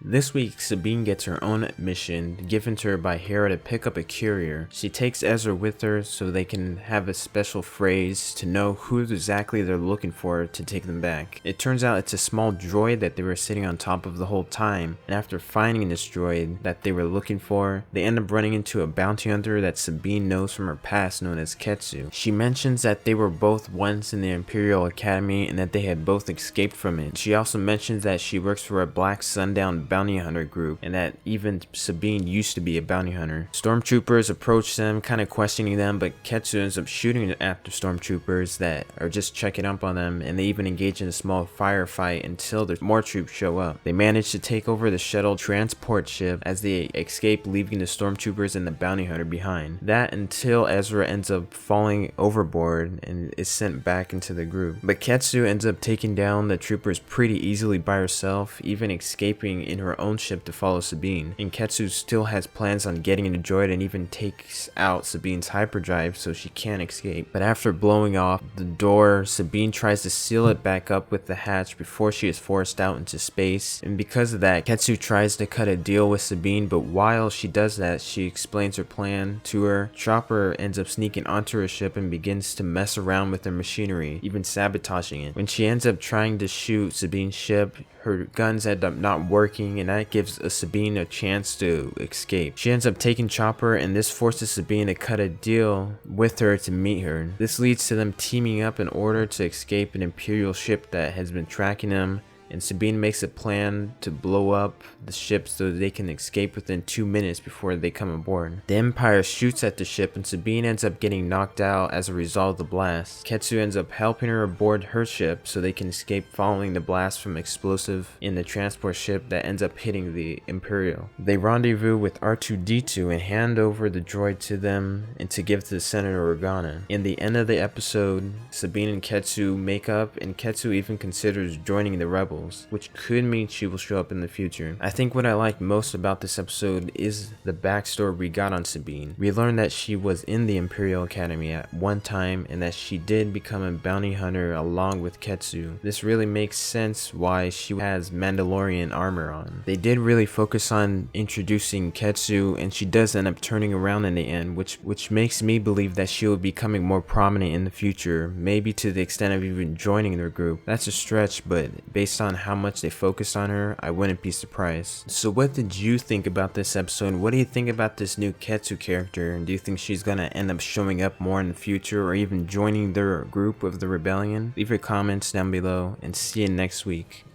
This week, Sabine gets her own mission given to her by Hera to pick up a courier. She takes Ezra with her so they can have a special phrase to know who exactly they're looking for to take them back. It turns out it's a small droid that they were sitting on top of the whole time, and after finding this droid that they were looking for, they end up running into a bounty hunter that Sabine knows from her past known as Ketsu. She mentions that they were both once in the Imperial Academy and that they had both escaped from it. She also mentions that she works for a Black Sundown bounty hunter group and that even Sabine used to be a bounty hunter. Stormtroopers approach them, kind of questioning them, but Ketsu ends up shooting at the stormtroopers that are just checking up on them, and they even engage in a small firefight until the more troops show up. They manage to take over the shuttle transport ship as they escape, leaving the stormtroopers and the bounty hunter behind. That until Ezra ends up falling overboard and is sent back into the group. But Ketsu ends up taking down the troopers pretty easily by herself, even escaping in her own ship to follow Sabine. And Ketsu still has plans on getting in the droid and even takes out Sabine's hyperdrive so she can't escape. But after blowing off the door, Sabine tries to seal it back up with the hatch before she is forced out into space. And because of that, Ketsu tries to cut a deal with Sabine, but while she does that, she explains her plan to her. Chopper ends up sneaking onto her ship and begins to mess around with their machinery, even sabotaging it. When she ends up trying to shoot Sabine's ship, her guns end up not working, and that gives Sabine a chance to escape. She ends up taking Chopper, and this forces Sabine to cut a deal with her to meet her. This leads to them teaming up in order to escape an Imperial ship that has been tracking them, and Sabine makes a plan to blow up the ship so they can escape within 2 minutes before they come aboard. The Empire shoots at the ship, and Sabine ends up getting knocked out as a result of the blast. Ketsu ends up helping her aboard her ship so they can escape following the blast from explosive in the transport ship that ends up hitting the Imperial. They rendezvous with R2-D2 and hand over the droid to them and to give to Senator Organa. In the end of the episode, Sabine and Ketsu make up, and Ketsu even considers joining the rebels, which could mean she will show up in the future. I think what I like most about this episode is the backstory we got on Sabine. We learned that she was in the Imperial Academy at one time and that she did become a bounty hunter along with Ketsu. This really makes sense why she has Mandalorian armor on. They did really focus on introducing Ketsu, and she does end up turning around in the end, which makes me believe that she will be becoming more prominent in the future, maybe to the extent of even joining their group. That's a stretch, but based on how much they focused on her, I wouldn't be surprised. So what did you think about this episode? What do you think about this new Ketsu character? Do you think she's gonna end up showing up more in the future or even joining their group of the rebellion? Leave your comments down below and see you next week.